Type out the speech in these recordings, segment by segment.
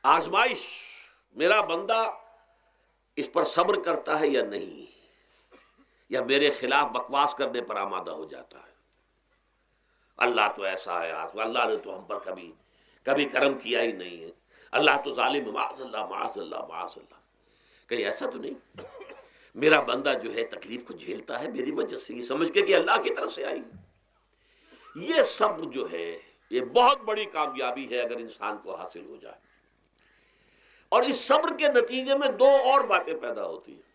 آزمائش، میرا بندہ اس پر صبر کرتا ہے یا نہیں، یا میرے خلاف بکواس کرنے پر آمادہ ہو جاتا ہے۔ اللہ تو ایسا ہے، اللہ نے تو ہم پر کبھی کرم کیا ہی نہیں ہے، اللہ تو ظالم ہے، معاذ اللہ معاذ اللہ معاذ اللہ۔ کہیں ایسا تو نہیں، میرا بندہ جو ہے تکلیف کو جھیلتا ہے میری وجہ سے، یہ سمجھ کے کہ اللہ کی طرف سے آئی۔ یہ سب جو ہے یہ بہت بڑی کامیابی ہے اگر انسان کو حاصل ہو جائے۔ اور اس صبر کے نتیجے میں دو اور باتیں پیدا ہوتی ہیں۔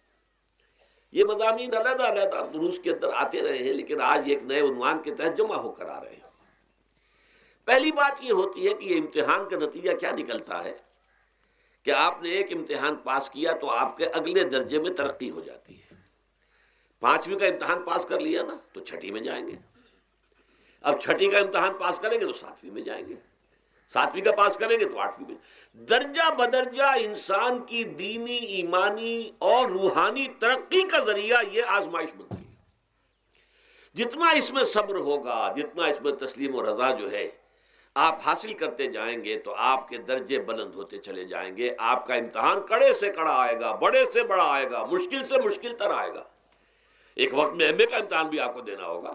یہ مضامین علیحدہ علیحدہ دروس کے اندر آتے رہے ہیں، لیکن آج ایک نئے عنوان کے تحت جمع ہو کر آ رہے ہیں۔ پہلی بات یہ ہوتی ہے کہ یہ امتحان کا نتیجہ کیا نکلتا ہے کہ آپ نے ایک امتحان پاس کیا تو آپ کے اگلے درجے میں ترقی ہو جاتی ہے۔ 5ویں کا امتحان پاس کر لیا نا تو 6ٹھی میں جائیں گے، اب 6ٹھی کا امتحان پاس کریں گے تو 7ویں میں جائیں گے، 7ویں کا پاس کریں گے تو 8ویں میں۔ درجہ بدرجہ انسان کی دینی، ایمانی اور روحانی ترقی کا ذریعہ یہ آزمائش بنتی ہے۔ جتنا اس میں صبر ہوگا، جتنا اس میں تسلیم و رضا جو ہے آپ حاصل کرتے جائیں گے تو آپ کے درجے بلند ہوتے چلے جائیں گے۔ آپ کا امتحان کڑے سے کڑا آئے گا، بڑے سے بڑا آئے گا، مشکل سے مشکل تر آئے گا۔ ایک وقت میں ایم اے کا امتحان بھی آپ کو دینا ہوگا،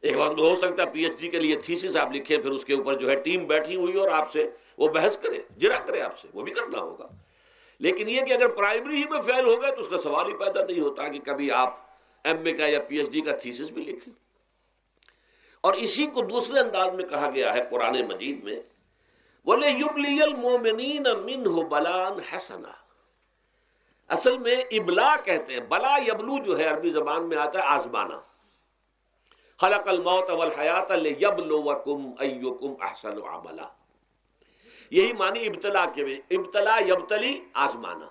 ایک وقت میں ہو سکتا ہے پی ایچ ڈی کے لیے تھیسس آپ لکھیں، پھر اس کے اوپر جو ہے ٹیم بیٹھی ہوئی اور آپ سے وہ بحث کرے، جرا کرے آپ سے، وہ بھی کرنا ہوگا۔ لیکن یہ کہ اگر پرائمری ہی میں فیل ہو گئے تو اس کا سوال ہی پیدا نہیں ہوتا کہ کبھی آپ ایم اے کا یا پی ایچ ڈی کا تھیسس بھی لکھیں۔ اور اسی کو دوسرے انداز میں کہا گیا ہے قرآن مجید میں، وَلِيُبْلِيَ الْمُؤْمِنِينَ مِنْهُ بَلَاءً حَسَنًا۔ اصل میں ابلا کہتے ہیں، بلا یبلو جو ہے عربی زبان میں آتا ہے آزمانا۔ خلق الموت والحیات لیبلوکم ایکم احسن عملا، یہی معنی ابتلا کے میں، ابتلا یبتلی آزمانا۔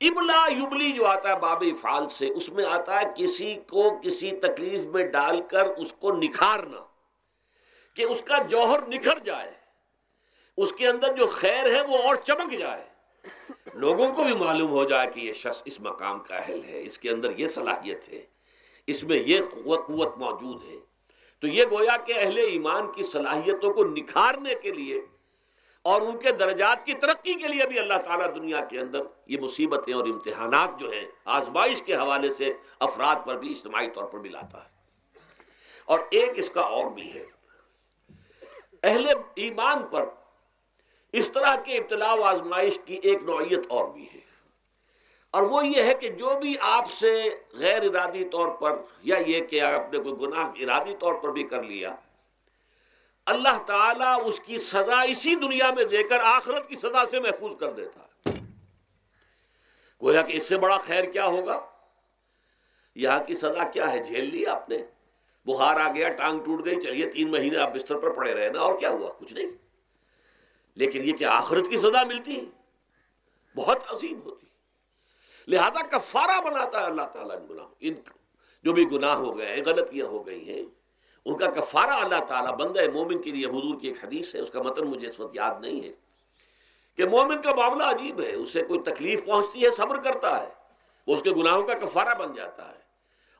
ابلا یبلی جو آتا ہے باب افعال سے، اس میں آتا ہے کسی کو کسی تکلیف میں ڈال کر اس کو نکھارنا، کہ اس کا جوہر نکھر جائے، اس کے اندر جو خیر ہے وہ اور چمک جائے، لوگوں کو بھی معلوم ہو جائے کہ یہ شخص اس مقام کا اہل ہے، اس کے اندر یہ صلاحیت ہے، اس میں یہ قوت موجود ہے۔ تو یہ گویا کہ اہل ایمان کی صلاحیتوں کو نکھارنے کے لیے اور ان کے درجات کی ترقی کے لیے بھی اللہ تعالیٰ دنیا کے اندر یہ مصیبتیں اور امتحانات جو ہیں آزمائش کے حوالے سے افراد پر بھی اجتماعی طور پر بھی لاتا ہے۔ اور ایک اس کا اور بھی ہے، اہل ایمان پر اس طرح کے ابتلاء و آزمائش کی ایک نوعیت اور بھی ہے، اور وہ یہ ہے کہ جو بھی آپ سے غیر ارادی طور پر یا یہ کہ آپ نے کوئی گناہ ارادی طور پر بھی کر لیا، اللہ تعالیٰ اس کی سزا اسی دنیا میں دے کر آخرت کی سزا سے محفوظ کر دیتا ہے۔ گویا کہ اس سے بڑا خیر کیا ہوگا؟ یہاں کی سزا کیا ہے؟ جھیل لی آپ نے، بخار آ گیا، ٹانگ ٹوٹ گئی، چلیے 3 مہینے آپ بستر پر پڑے رہے نا، اور کیا ہوا؟ کچھ نہیں۔ لیکن یہ کہ آخرت کی سزا ملتی بہت عظیم ہوتی، لہذا کفارہ بناتا ہے اللہ تعالیٰ ان گناہوں، ان جو بھی گناہ ہو گئے ہیں، غلطیاں ہو گئی ہیں، ان کا کفارہ اللہ تعالیٰ بندہ مومن کے لیے۔ حضور کی ایک حدیث ہے، اس کا متن مجھے اس وقت یاد نہیں ہے، کہ مومن کا معاملہ عجیب ہے، اسے کوئی تکلیف پہنچتی ہے صبر کرتا ہے، وہ اس کے گناہوں کا کفارہ بن جاتا ہے،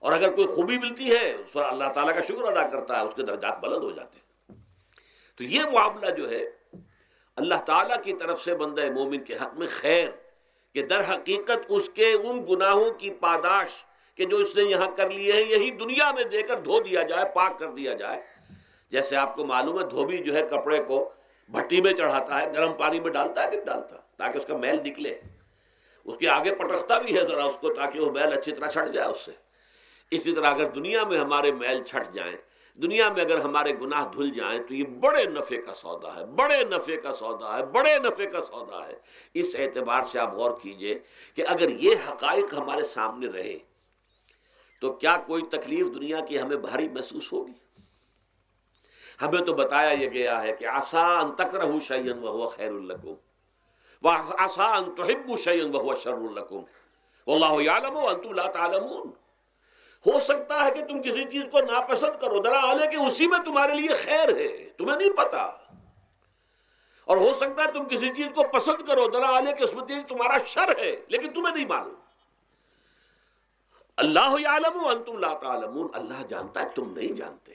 اور اگر کوئی خوبی ملتی ہے اس پر اللہ تعالیٰ کا شکر ادا کرتا ہے، اس کے درجات بلند ہو جاتے ہیں۔ تو یہ معاملہ جو ہے اللہ تعالیٰ کی طرف سے بندہ مومن کے حق میں خیر، کہ در حقیقت اس کے ان گناہوں کی پاداش کہ جو اس نے یہاں کر لیے ہیں یہی دنیا میں دے کر دھو دیا جائے، پاک کر دیا جائے۔ جیسے آپ کو معلوم ہے دھوبی جو ہے کپڑے کو بھٹی میں چڑھاتا ہے، گرم پانی میں ڈالتا ہے کہ ڈالتا، تاکہ اس کا میل نکلے، اس کے آگے پٹکتا بھی ہے ذرا اس کو تاکہ وہ میل اچھی طرح چھٹ جائے اس سے۔ اسی طرح اگر دنیا میں ہمارے میل چھٹ جائیں، دنیا میں اگر ہمارے گناہ دھل جائیں تو یہ بڑے نفع کا سودا ہے، بڑے نفع کا سودا ہے، بڑے نفع کا سودا ہے۔ اس اعتبار سے آپ غور کیجئے کہ اگر یہ حقائق ہمارے سامنے رہے تو کیا کوئی تکلیف دنیا کی ہمیں بھاری محسوس ہوگی؟ ہمیں تو بتایا یہ گیا ہے کہ عسیٰ ان تکرہوا شیئا وہو خیر لکم وعسیٰ ان تحبوا شیئا وہو شر لکم واللہ یعلم وانتم لا تعلمون۔ ہو سکتا ہے کہ تم کسی چیز کو ناپسند کرو، دراصل کہ اسی میں تمہارے لیے خیر ہے، تمہیں نہیں پتا، اور ہو سکتا ہے تم کسی چیز کو پسند کرو، دراصل کہ اس میں تمہارا شر ہے لیکن تمہیں نہیں معلوم۔ اللہ یعلم وانتم لا تعلمون، اللہ جانتا ہے تم نہیں جانتے۔